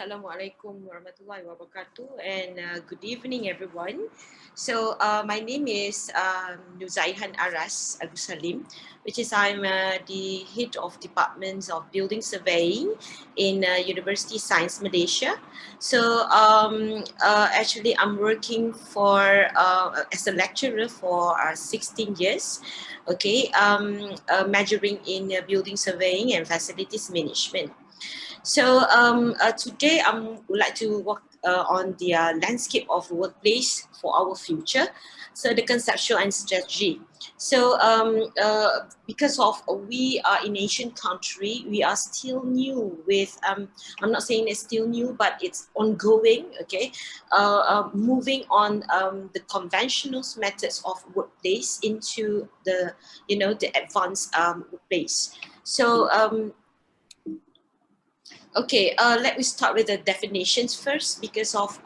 Assalamualaikum warahmatullahi wabarakatuh, and good evening everyone. So my name is Nuzaihan Aras, Agus Salim, which is I'm the head of departments of building surveying in University Science Malaysia. So actually I'm working for as a lecturer for 16 years. Okay, majoring in building surveying and facilities management. So today I would like to work on the landscape of workplace for our future. So the conceptual and strategy. So because of we are in Asian country, we are still new with, I'm not saying it's still new, but it's ongoing, okay? Moving on the conventional methods of workplace into the, the advanced workplace. So okay, let me start with the definitions first, because of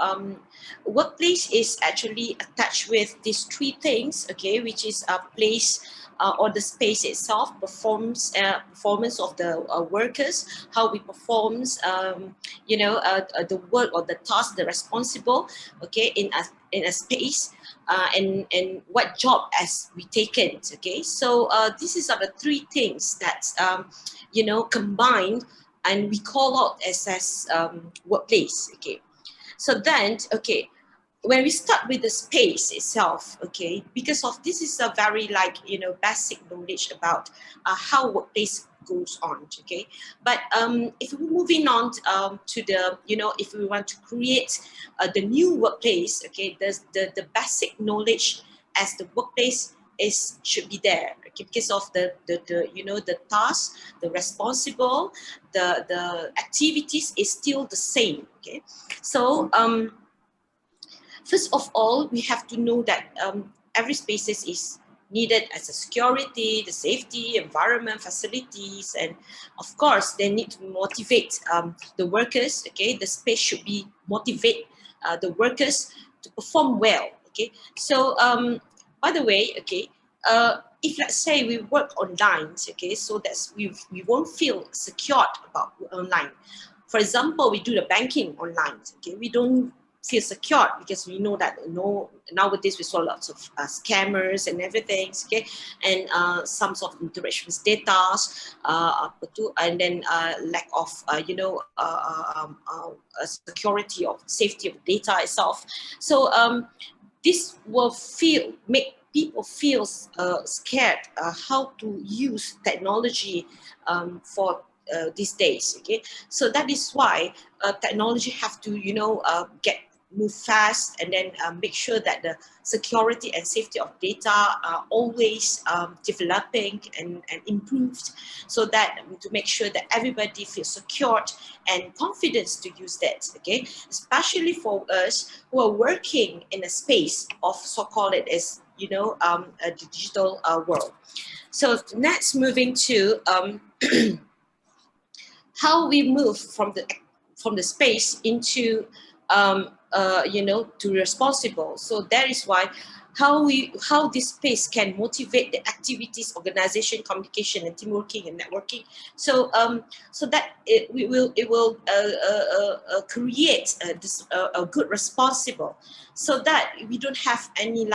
workplace is actually attached with these three things, okay, which is a place or the space itself, performance of the workers, how we performs, the work or the task, the responsible, okay, in a space, and what job as we taken, okay. So this is are the three things that combined, and we call out as workplace, okay. So then, okay, when we start with the space itself, okay, because of this is a very basic knowledge about how workplace goes on, okay. But if we're moving on to the, if we want to create the new workplace, okay, the basic knowledge as the workplace should be there, okay, because of the task, the responsible, the activities is still the same, okay. So first of all, we have to know that every spaces is needed as a security, the safety, environment, facilities, and of course they need to motivate the workers, okay. The space should be motivate the workers to perform well, okay. So by the way, okay, if let's say we work online, okay, so that's we won't feel secured about online. For example, we do the banking online, okay, we don't feel secure because we know that nowadays we saw lots of scammers and everything, okay, and some sort of interaction with data, and then lack of security of safety of data itself. So this will make people feel scared how to use technology for these days, okay. So that is why technology have to move fast, and then make sure that the security and safety of data are always developing and improved, so that to make sure that everybody feels secured and confidence to use that, okay, especially for us who are working in a space of so-called it as a digital world. So next, moving to how we move from the space into to responsible. So that is why how this space can motivate the activities, organization, communication, and team working and networking. So so that it will create a good responsible, so that we don't have any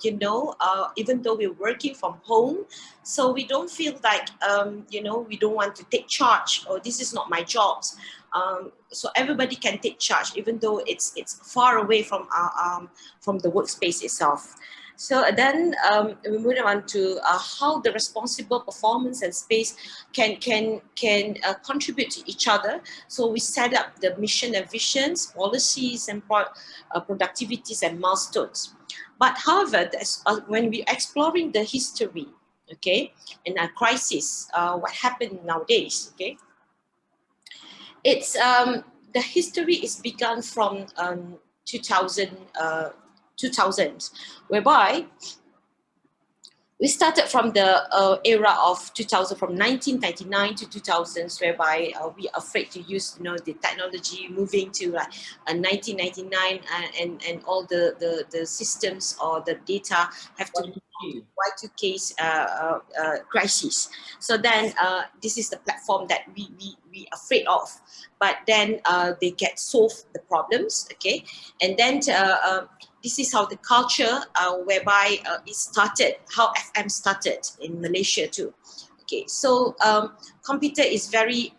even though we're working from home, so we don't feel like we don't want to take charge, or this is not my job. So everybody can take charge, even though it's far away from the workspace itself. So then we move on to how the responsible performance and space can contribute to each other. So we set up the mission and visions, policies, and productivities and milestones. But however, when we're exploring the history, okay, and a crisis, what happened nowadays, okay, it's the history is begun from 2000, whereby we started from the era of 2000, from 1999 to 2000s, whereby we are afraid to use, you know, the technology, moving to like 1999, and all the systems or the data have to Y2K crisis. So then this is the platform that we afraid of, but then they get solved the problems, okay, and then this is how the culture whereby it started, how FM started in Malaysia too. Okay, so computer is very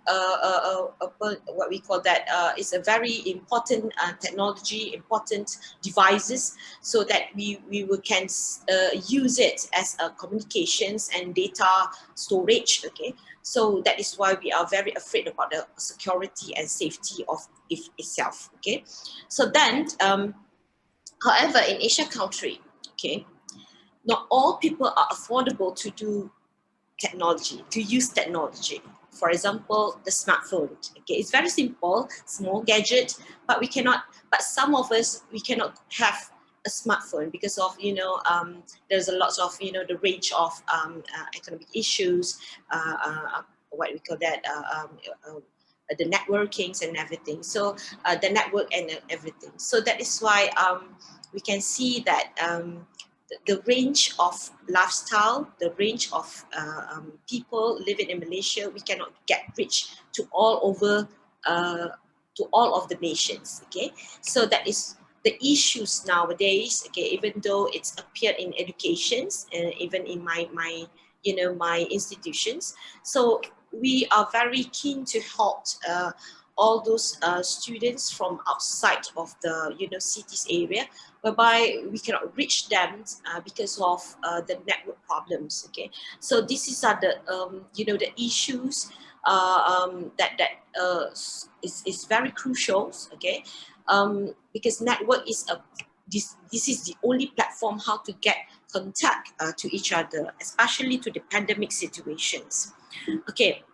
what we call that is a very important technology, important devices, so that we can use it as communications and data storage. Okay, so that is why we are very afraid about the security and safety of it itself. Okay, so then however, in Asia country, okay, not all people are affordable to do technology, to use technology. For example, the smartphone. Okay, it's very simple, small gadget, but we cannot. But some of us, we cannot have a smartphone because of, you know, there's a lot of, you know, the range of economic issues, what we call that. The networkings and everything. So the network and everything. So that is why we can see that the range of lifestyle, the range of people living in Malaysia, we cannot get reach to all over, to all of the nations. Okay, so that is the issues nowadays. Okay, even though it's appeared in educations, even in my you know, my institutions. So we are very keen to help all those students from outside of the, you know, cities area, whereby we cannot reach them because of the network problems. Okay, so this is the you know, the issues that is very crucial. Okay, because network is this is the only platform how to get contact to each other, especially to the pandemic situations. Okay.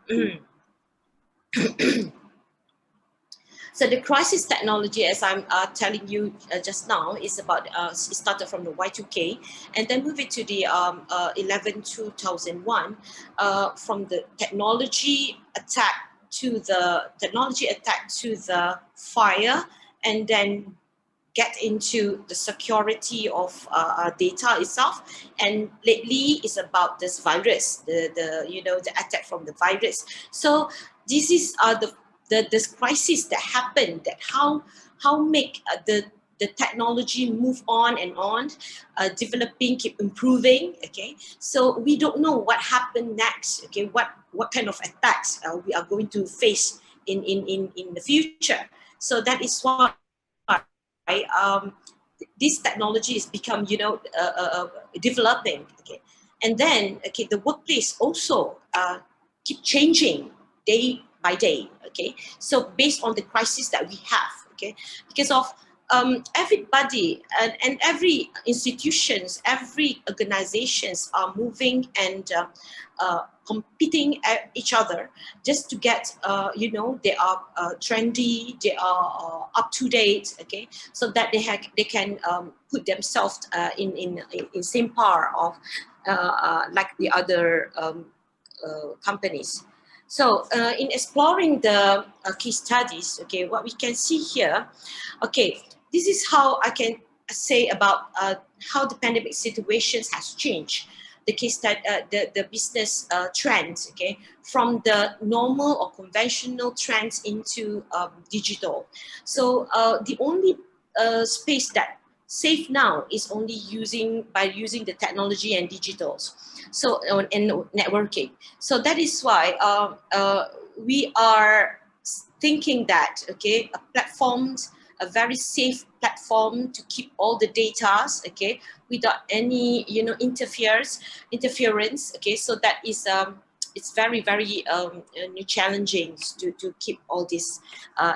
So the crisis technology, as I'm telling you just now, is about it started from the Y2K, and then move it to the 2001, from the technology attack to the fire, and then get into the security of data itself. And lately it's about this virus, the you know, the attack from the virus. So this is this crisis that happened, that how make the technology move on and on, developing, keep improving. Okay, so we don't know what happened next. Okay, what kind of attacks we are going to face in the future. So that is why this technology is become, you know, developing. Okay, and then okay, the workplace also keep changing day by day. Okay, so based on the crisis that we have. Okay, because of everybody and every institutions, every organizations are moving and competing at each other just to get, you know, they are trendy, they are up to date. Okay, so that they can put themselves in same par of like the other companies. So in exploring the case studies, okay, what we can see here, okay, this is how I can say about how the pandemic situations has changed the case that the business trends. Okay, from the normal or conventional trends into digital. So the only space that safe now is only using the technology and digitals, so and networking. So that is why we are thinking that, okay, a platform, a very safe platform to keep all the data, okay, without any, you know, interference. Okay, so that is it's very challenging to keep all this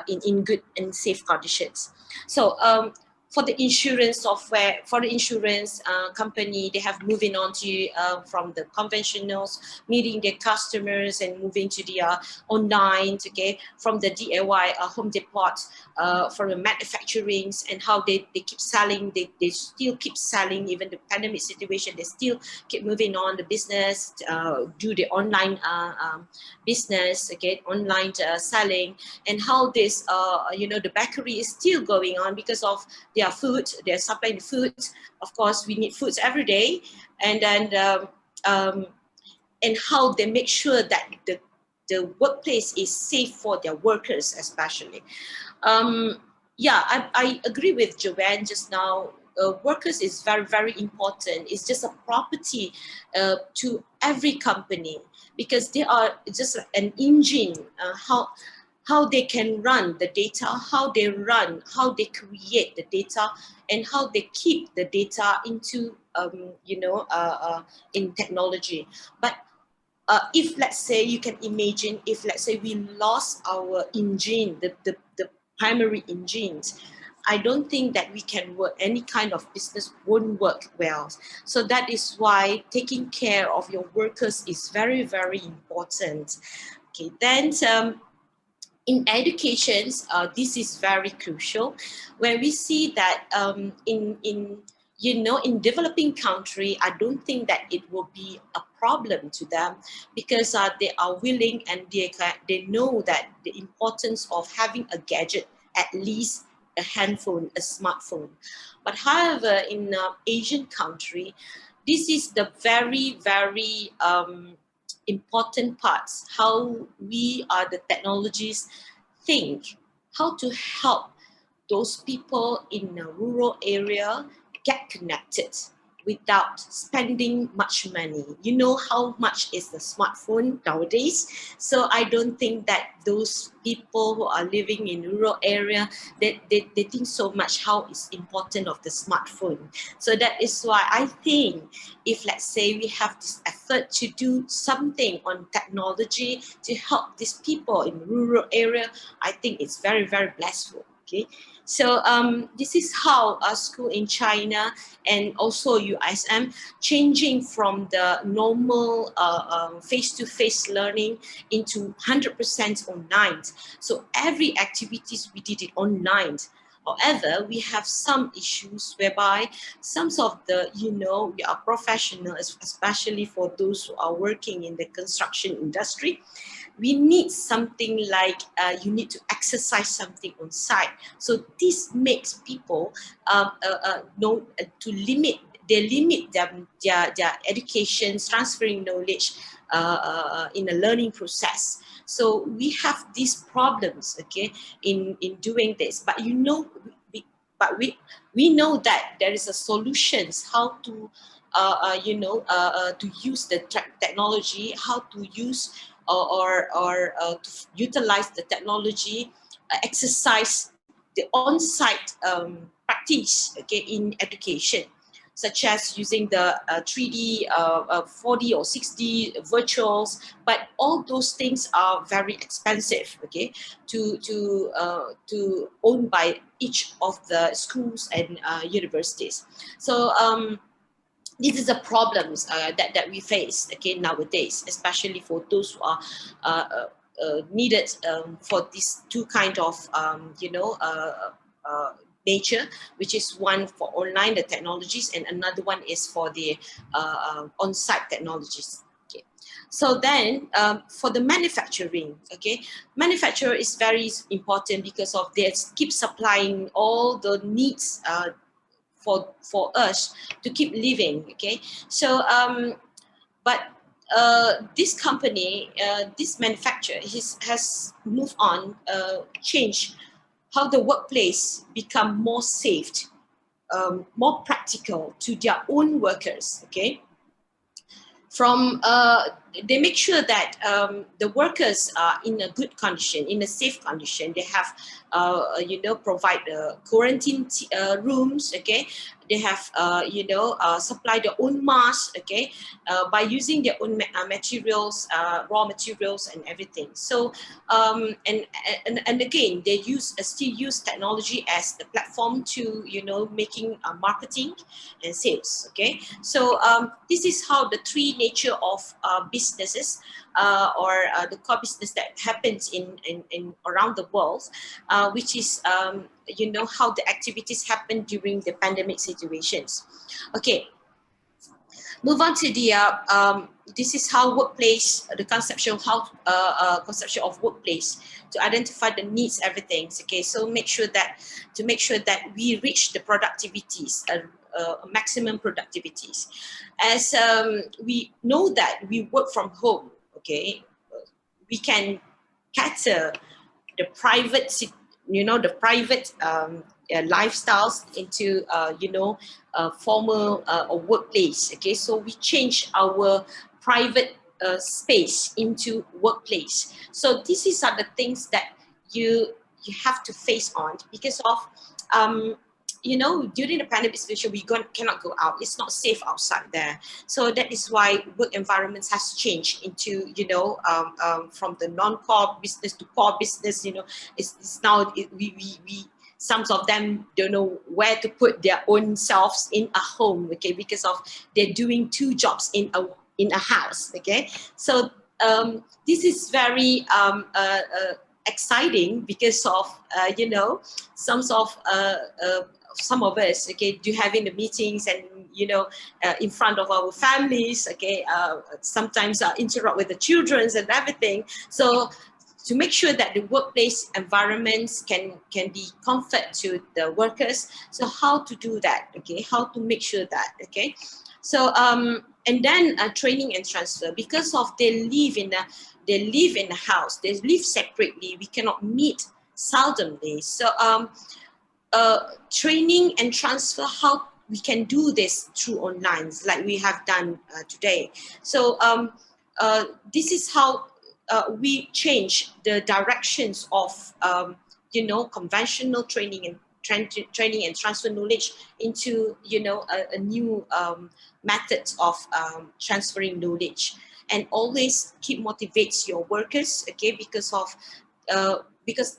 in good and safe conditions. So for the insurance software, for the insurance company, they have moving on to from the conventionals, meeting their customers and moving to the online, okay, from the DIY home depot, from the manufacturings, and how they keep selling, they still keep selling, even the pandemic situation, they still keep moving on the business, do the online business, okay, online selling, and how this, you know, the bakery is still going on because of their food, they're supplying the food. Of course, we need foods every day, and then and how they make sure that the workplace is safe for their workers, especially. Yeah, I agree with Joanne just now. Workers is very, very important. It's just a property to every company, because they are just an engine. How they can run the data, how they create the data, and how they keep the data into you know, in technology. But if, let's say, you can imagine, if, let's say, we lost our engine, the primary engines, I don't think that we can work, any kind of business won't work well. So that is why taking care of your workers is very, very important. Okay, then in education, this is very crucial, where we see that in you know, in developing country, I don't think that it will be a problem to them, because they are willing, and they know that the importance of having a gadget, at least a handphone, a smartphone. But however, in Asian country, this is the very, very important parts, how we are the technologies think, how to help those people in a rural area get connected without spending much money. You know how much is the smartphone nowadays. So I don't think that those people who are living in rural area, they think so much how it's important of the smartphone. So that is why I think, if, let's say, we have this effort to do something on technology to help these people in rural area, I think it's very, very blissful. Okay, so this is how a school in China and also USM changing from the normal face-to-face learning into 100% online. So every activities we did it online. However, we have some issues whereby some of the, you know, we are professionals, especially for those who are working in the construction industry. We need something like you need to exercise something on site. So this makes people know to limit. They limit their education, transferring knowledge in a learning process. So we have these problems, okay, in doing this. But you know, we know that there is a solutions how to you know, to use the technology, how to use or to utilize the technology, exercise the on-site practice, okay, in education, such as using the 3D, 4D or 6D virtuals. But all those things are very expensive, okay, to own by each of the schools and universities. So this is the problems that we face, okay, nowadays, especially for those who are needed for these two kind of you know, nature, which is one for online, the technologies, and another one is for the on-site technologies. Okay. So then for the manufacturing, okay, manufacturer is very important because of they keep supplying all the needs for us to keep living, okay. So but this company, this manufacturer has moved on, changed how the workplace become more safe, more practical to their own workers, okay. From they make sure that the workers are in a good condition, in a safe condition. They have you know, provide quarantine rooms, okay. they have supply their own masks, okay, by using their own materials, raw materials and everything. So and again, they still use technology as the platform to making marketing and sales. Okay, so this is how the three nature of businesses or the core business that happens in around the world, which is how the activities happen during the pandemic situations. Okay, move on to the this is how workplace, the conception of workplace to identify the needs, everything. Okay, so make sure that we reach the productivities, maximum productivities, as we know that we work from home. Okay, we can cater the private lifestyles into formal or workplace. Okay, so we change our private space into workplace. So these are the things that you have to face on, because of during the pandemic situation, we cannot go out. It's not safe outside there. So that is why work environments has changed into, from the non-core business to core business. It's now, we some of them don't know where to put their own selves in a home, okay, because of they're doing two jobs in a house, okay. So this is very exciting, because of some of us, okay, do having the meetings and in front of our families, okay, sometimes interrupt with the children and everything. So to make sure that the workplace environments can be comfort to the workers. So how to do that, okay, how to make sure that, okay. So and then training and transfer, because of they live in a house, they live separately, we cannot meet seldomly. So training and transfer, how we can do this through online, like we have done today. So this is how we change the directions of conventional training and transfer knowledge into a new method of transferring knowledge, and always keep motivates your workers, okay, because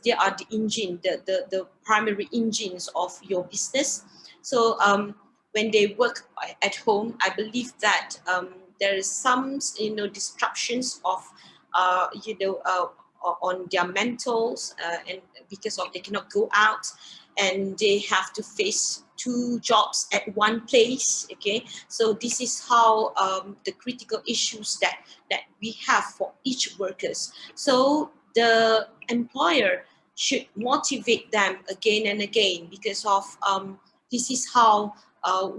they are the engine, the primary engines of your business. So when they work at home, I believe that there is some disruptions of on their mentals, and because of they cannot go out and they have to face two jobs at one place, okay. So this is how the critical issues that we have for each workers. So the employer should motivate them again and again, because of this is how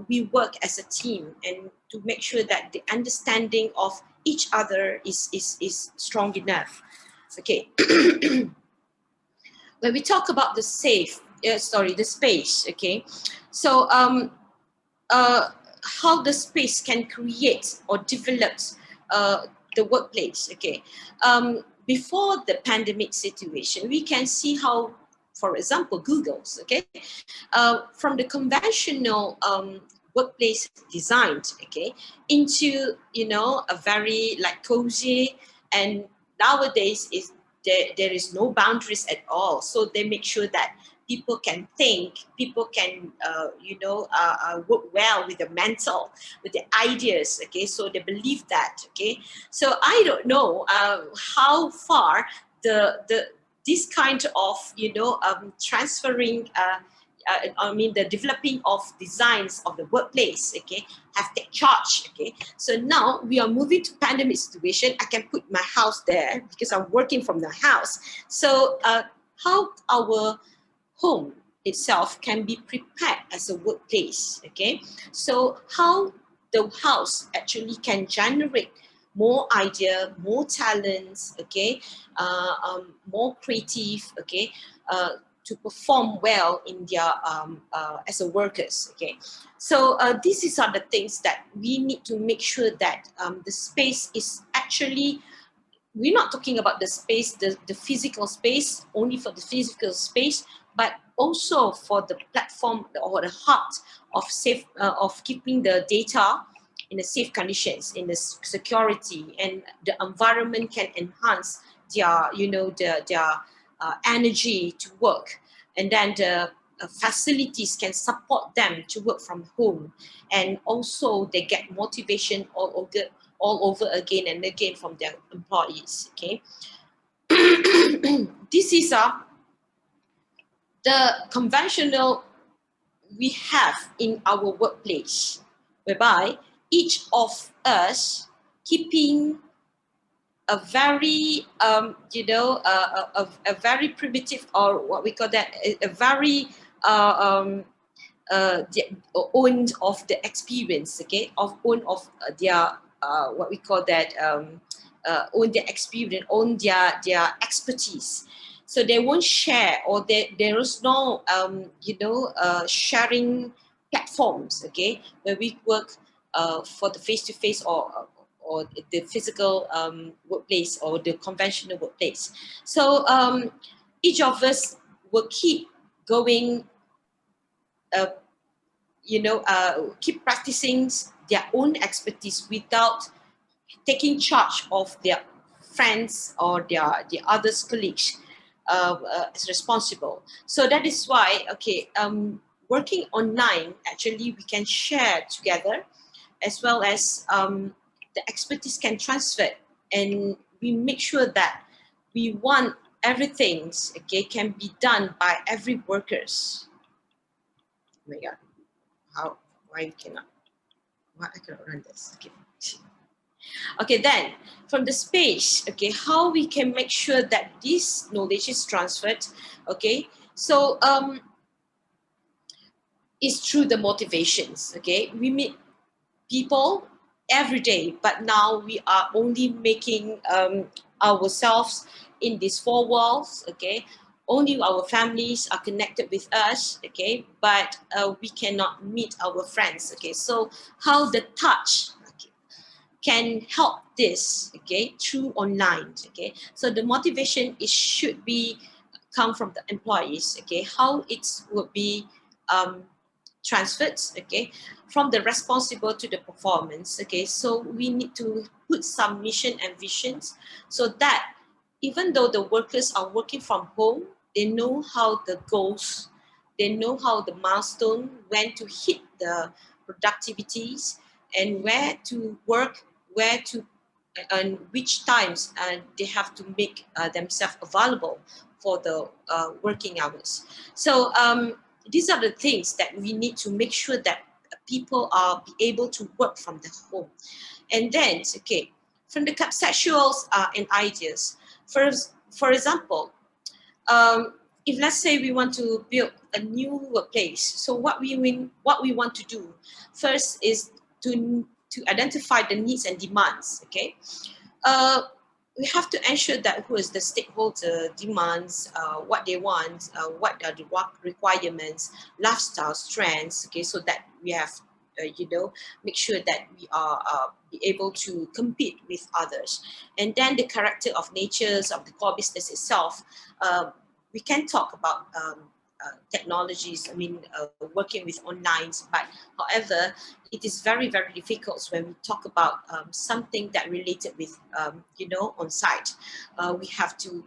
we work as a team, and to make sure that the understanding of each other is strong enough. Okay. When we talk about the the space, okay. So how the space can create or develop the workplace, okay. Before the pandemic situation, we can see how, for example, Google's, okay, from the conventional workplace designed, okay, into a very like cozy, and nowadays is there is no boundaries at all. So they make sure that people can think, people can work well with the mental, with the ideas, okay. So they believe that, okay. So I don't know how far this kind of transferring the developing of designs of the workplace, okay, have take charge, okay. So now we are moving to pandemic situation. I can put my house there because I'm working from the house. So how our home itself can be prepared as a workplace, okay. So how the house actually can generate more idea, more talents, okay, more creative, okay, to perform well in their as a workers, okay. So these are the things that we need to make sure that the space is actually, we're not talking about the space, the physical space, only for the physical space, but also for the platform or the heart of of keeping the data in the safe conditions, in the security, and the environment can enhance their, energy to work, and then the facilities can support them to work from home, and also they get motivation all over again and again from their employees. Okay, this is the conventional we have in our workplace, whereby each of us keeping a very a very primitive, or what we call that, a very owned of the experience, okay, of own of their what we call that, own their experience, own their expertise. So they won't share, or there is no sharing platforms, okay, where we work for the face-to-face, or the physical workplace, or the conventional workplace. So each of us will keep going, keep practicing their own expertise without taking charge of their friends or the others colleagues as responsible. So that is why, okay, working online, actually we can share together, as well as the expertise can transfer, and we make sure that we want everything, okay, can be done by every workers. Oh my God, why I cannot run this? Okay. Okay, then from the space, okay, how we can make sure that this knowledge is transferred, okay? So it's through the motivations, okay? We meet people every day, but now we are only making ourselves in these four walls, okay? Only our families are connected with us, okay? But we cannot meet our friends, okay? So how the touch, okay, can help this, okay, through online, okay? So the motivation should be come from the employees, okay? How it would be transferred, okay, from the responsible to the performance, okay? So we need to put some mission and visions, so that even though the workers are working from home, they know how the goals, they know how the milestone, when to hit the productivities, and where to work, where to, and which times they have to make themselves available for the working hours. So these are the things that we need to make sure that people are be able to work from the home. And then, okay, from the conceptuals and ideas, for example, if let's say we want to build a new workplace, so what we want to do first is to identify the needs and demands, okay? We have to ensure that who is the stakeholder demands, what they want, what are the requirements, lifestyle trends, okay, so that we have, make sure that we are be able to compete with others. And then the character of natures of the core business itself. We can talk about technologies, I mean, working with online, but however, it is very, very difficult when we talk about something that related with, on site. We have to,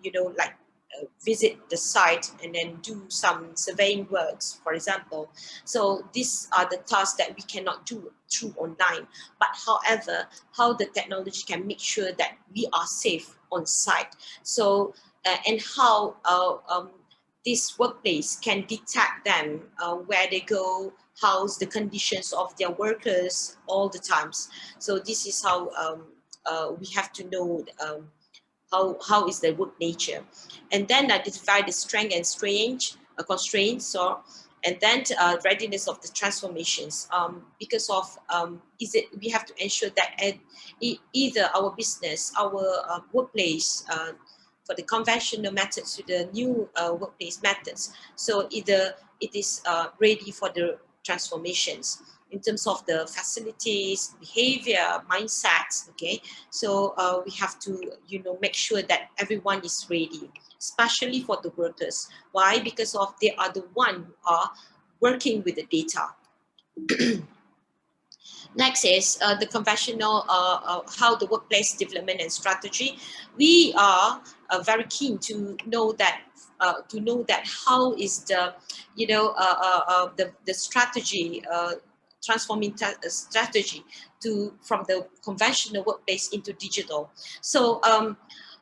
visit the site and then do some surveying works, for example. So these are the tasks that we cannot do through online. But however, how the technology can make sure that we are safe on site. So, and how this workplace can detect them, where they go, how's the conditions of their workers all the times. So this is how we have to know how is the work nature, and then identify the strength and constraints, and then readiness of the transformations. Because of we have to ensure that either our business, our workplace, for the conventional methods to the new workplace methods. So either it is ready for the transformations. in terms of the facilities, behavior, mindsets. Okay, so we have to, you know, make sure that everyone is ready, especially for the workers. Why? Because of they are the one who are working with the data. Next is the conventional how the workplace development and strategy. We are very keen to know that how is the, you know, the strategy, transforming strategy to from the conventional workplace into digital. So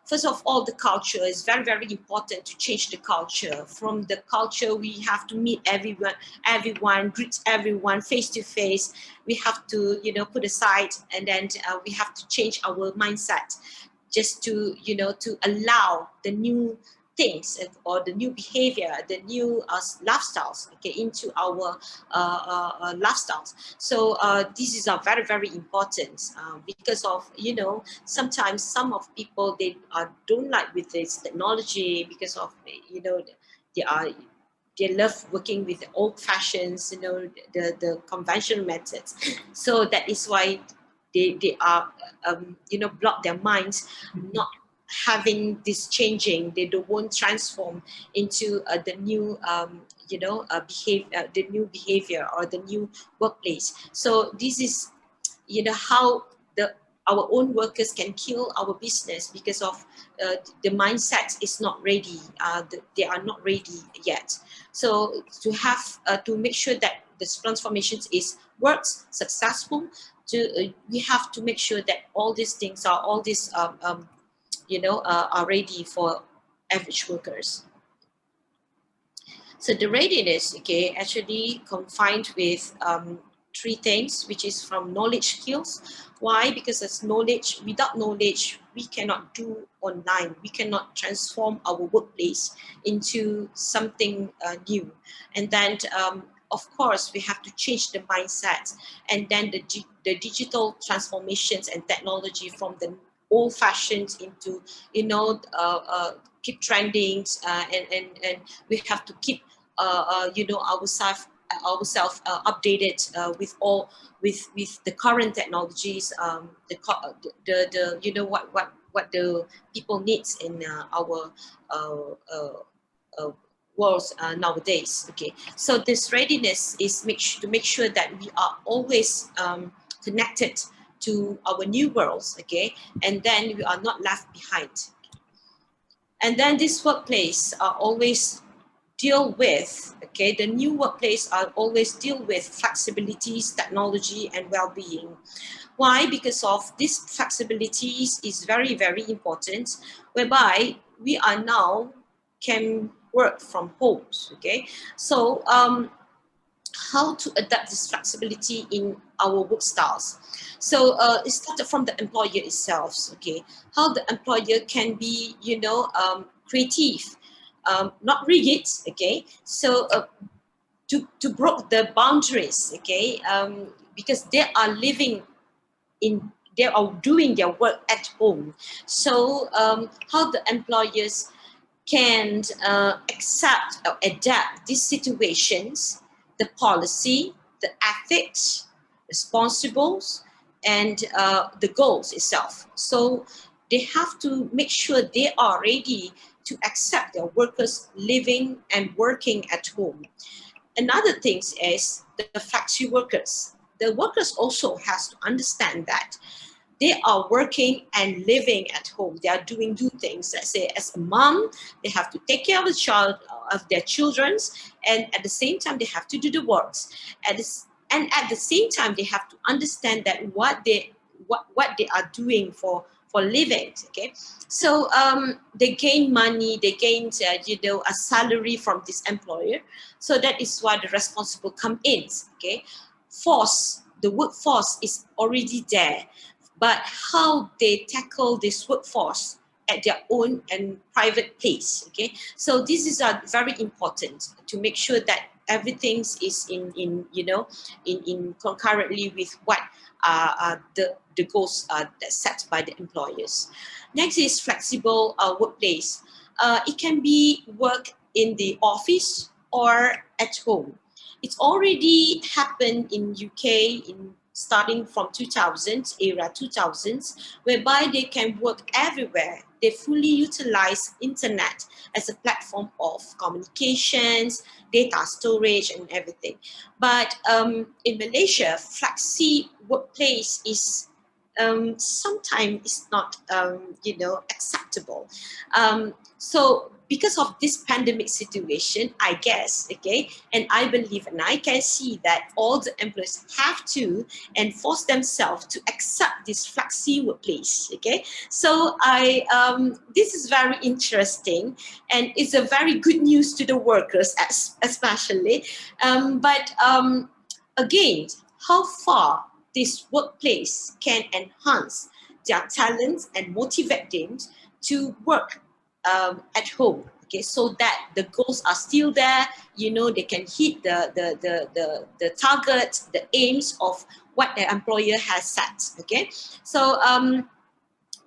first of all, the culture is very, very important to change the culture. From the culture, we have to meet everyone, greet everyone face to face. We have to, you know, put aside, and then we have to change our mindset just to, you know, to allow the new things or the new behavior, the new lifestyles, okay, into our lifestyles. So this is very, very important because of, you know, sometimes some of people, they don't like with this technology because of, you know, they love working with the old fashions, you know, the conventional methods. So that is why they are, you know, block their minds, not having this changing. They don't want transform into the new, you know, the new behavior or the new workplace. So this is, you know, how our own workers can kill our business because of the mindset is not ready. They are not ready yet. So to have to make sure that this transformations is works successful, we have to make sure that all these things are you know, are ready for average workers. So the readiness, okay, actually confined with three things, which is from knowledge skills. Why? Because as knowledge, without knowledge, we cannot do online. We cannot transform our workplace into something new. And then, of course, we have to change the mindset, and then the digital transformations and technology from the old fashioned into, you know, keep trending, and we have to keep you know, ourselves updated with all with the current technologies, the you know, what the people needs in our worlds nowadays. Okay, so this readiness is to make sure that we are always connected to our new worlds, okay, and then we are not left behind. And then this workplace are always deal with, okay, the new workplace are always deal with flexibilities, technology, and well-being. Why? Because of these flexibilities is very, very important, whereby we are now can work from homes, okay? So how to adapt this flexibility in our work styles. So it started from the employer itself, okay? How the employer can be, you know, creative, not rigid, okay? So to break the boundaries, okay? Because they are living in, they are doing their work at home. So how the employers can accept or adapt these situations, the policy, the ethics, responsibles, and the goals itself. So they have to make sure they are ready to accept their workers living and working at home. Another thing is the flexi workers. The workers also has to understand that they are working and living at home. They are doing two things. Let's say as a mom, they have to take care of the child, of their children's, and at the same time, they have to do the works. And at the same time, they have to understand that what they are doing for living. Okay, so they gain money, they gain you know, a salary from this employer. So that is why the responsible come in. Okay, the workforce is already there, but how they tackle this workforce at their own and private place. Okay, so this is very important to make sure that everything is in you know, in concurrently with what the goals that's set by the employers. Next is flexible workplace. It can be work in the office or at home. It's already happened in UK in starting from 2000s, era 2000s, whereby they can work everywhere. They fully utilize internet as a platform of communications, data storage, and everything. But in Malaysia, flexi workplace is sometimes it's not acceptable. So because of this pandemic situation, I guess, okay, and I believe and I can see that all the employees have to enforce themselves to accept this flexi workplace, okay. So this is very interesting, and it's a very good news to the workers especially. But again, how far this workplace can enhance their talents and motivate them to work at home, okay, so that the goals are still there, they can hit the target, the aims of what the employer has set, okay. So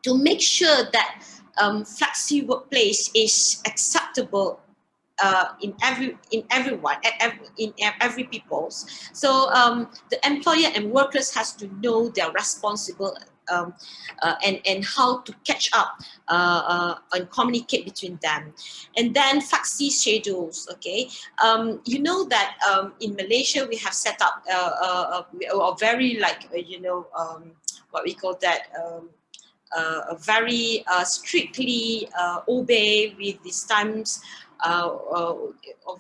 to make sure that flexi workplace is acceptable in everyone, in every people's. So the employer and workers has to know their responsible and how to catch up and communicate between them. And then flexi schedules, okay. You know that in Malaysia we have set up a very what we call that. A very strictly obey with these times of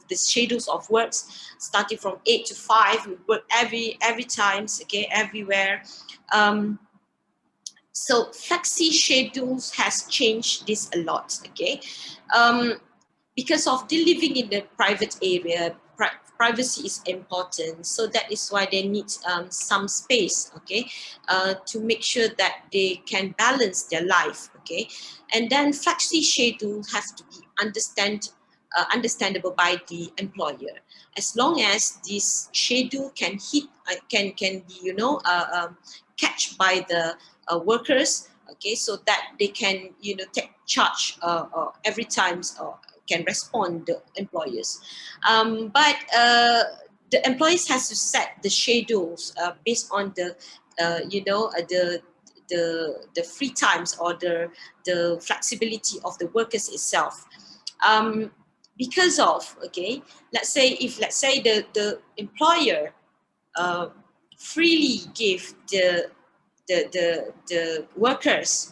the schedules of works, starting from 8 to 5. We work every times, okay, everywhere. So flexi schedules has changed this a lot, okay. Because of the living in the private area, privacy is important, so that is why they need some space, okay, to make sure that they can balance their life, okay. And then flexi schedule has to be understandable by the employer, as long as this schedule can hit can be catch by the workers, okay, so that they can take charge every time can respond the employers. But the employees has to set the schedules based on the the free times or the flexibility of the workers itself. Because of, okay, let's say the employer freely give the workers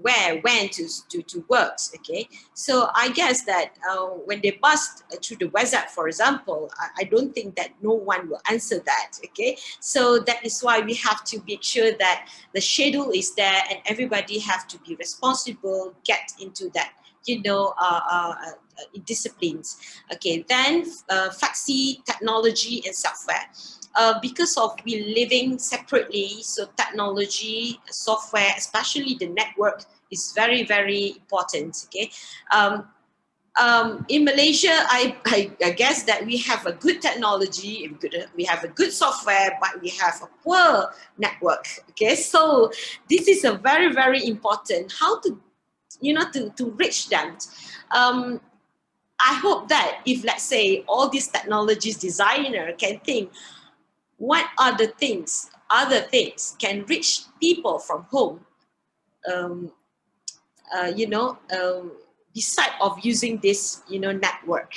when to work, okay. So I guess that when they bust through the website, for example, I don't think that no one will answer that, okay. So that is why we have to make sure that the schedule is there and everybody have to be responsible, get into that disciplines, okay. Then flexi technology and software. Because of we living separately, so technology, software, especially the network, is very, very important, okay. In Malaysia, I guess that we have a good technology, we have a good software, but we have a poor network, okay. So this is a very, very important, how to to reach them. I hope that if, let's say, all these technologies designer can think, what are the things, other things can reach people from home, beside of using this, network.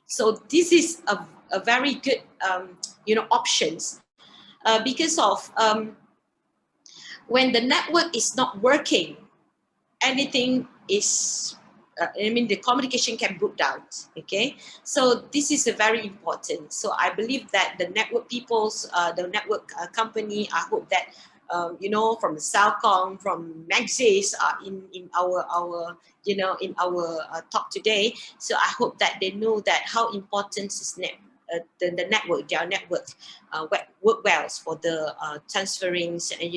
So this is a very good, options, because of when the network is not working, anything is, the communication can break down, okay? So this is a very important. So I believe that the network peoples, the network company, I hope that, from the Celcom, from Maxis, in our in our talk today. So I hope that they know that how important is the network, their network work well for the transferings, and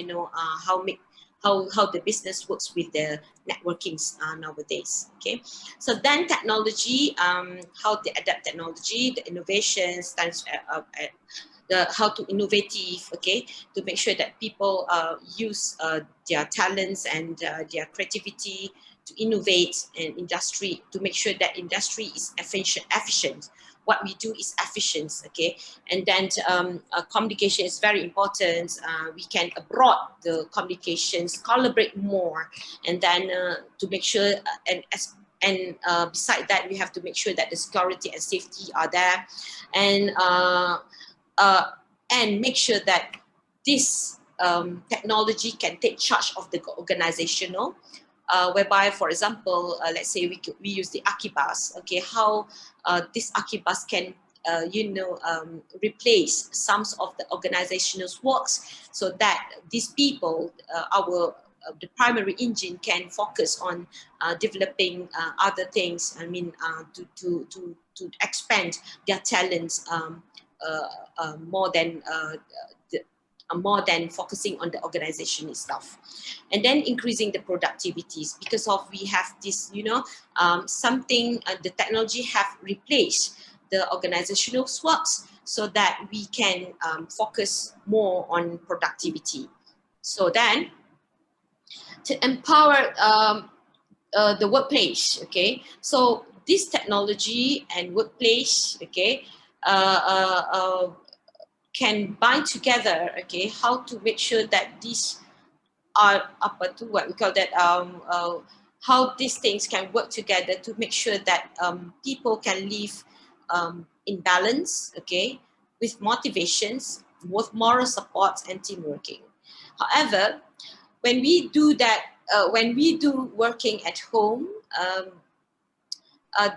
how the business works with the networkings nowadays, okay? So then technology, how they adapt technology, the innovations, how to innovative, okay, to make sure that people use their talents and their creativity to innovate an industry, to make sure that industry is efficient. what we do is efficient, okay? And then communication is very important. We can abroad the communications, collaborate more, and then to make sure, beside that, we have to make sure that the security and safety are there, and make sure that this technology can take charge of the organizational, whereby, for example, let's say we use the Akibas, okay, how this Akibas can replace some of the organizational works, so that these people, the primary engine, can focus on developing other things. I mean, to expand their talents more than focusing on the organization itself. And then increasing the productivities, because of we have this, the technology have replaced the organizational works, so that we can focus more on productivity. So then, to empower the workplace, okay, so this technology and workplace, okay, can bind together, okay, how to make sure that these are what we call that, how these things can work together to make sure that people can live in balance, okay, with motivations, with moral support and team working. However, when we do that, when we do working at home,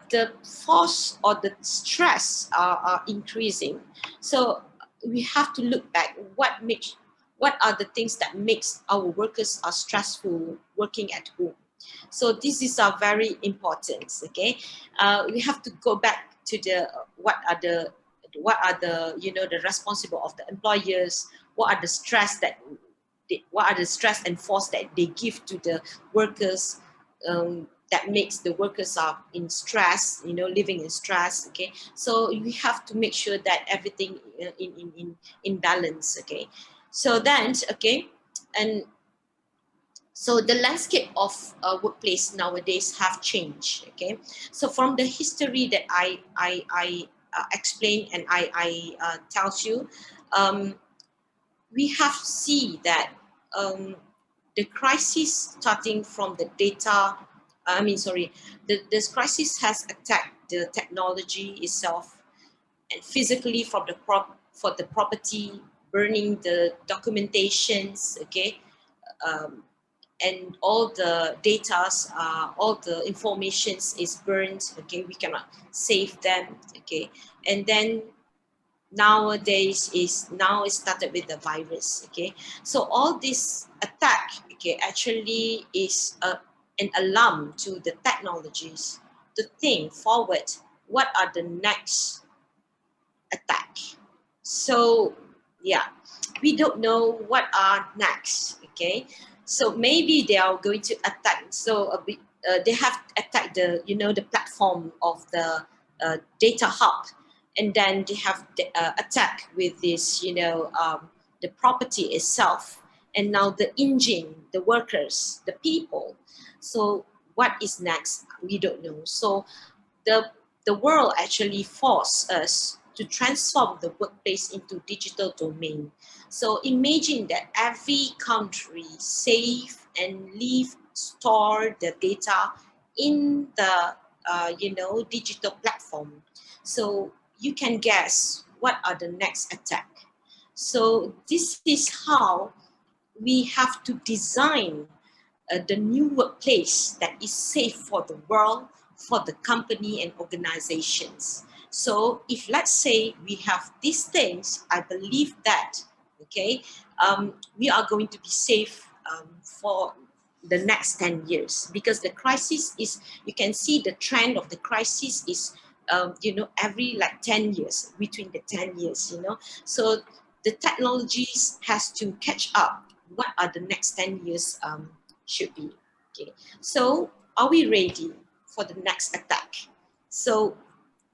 the force or the stress are increasing. So we have to look back what are the things that makes our workers are stressful working at home. So this is very important, okay. We have to go back to the what are the the responsible of the employers, what are the stress and force that they give to the workers, that makes the workers are in stress, living in stress, okay. So we have to make sure that everything in balance, okay. So then, okay, and so the landscape of workplace nowadays have changed, okay. So from the history that I explained and I tells you, we have seen that the crisis starting from the data, this crisis has attacked the technology itself, and physically for the property, burning the documentations, okay, and all the datas, all the informations is burned, okay, we cannot save them, okay, and then nowadays it started with the virus, okay. So all this attack, okay, actually is an alarm to the technologies to think forward what are the next attack. So yeah, we don't know what are next, okay. So maybe they are going to attack, so they have attacked the platform of the data hub, and then they have attack with this the property itself, and now the engine, the workers, the people. So what is next, we don't know. So the world actually forced us to transform the workplace into digital domain. So imagine that every country save and store the data in the digital platform. So you can guess what are the next attack. So this is how we have to design the new workplace that is safe for the world, for the company and organizations. So if let's say we have these things, I believe that, okay, we are going to be safe for the next 10 years, because the crisis is, you can see the trend of the crisis is, every like 10 years, between the 10 years, So the technologies has to catch up. What are the next 10 years should be, okay? So are we ready for the next attack? So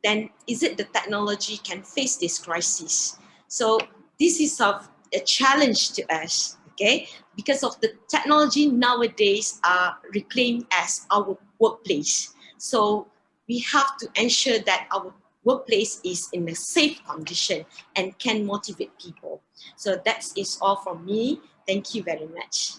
then is it the technology can face this crisis? So this is a challenge to us, okay? Because of the technology nowadays are reclaimed as our workplace. So we have to ensure that our workplace is in a safe condition and can motivate people. So that is all from me. Thank you very much.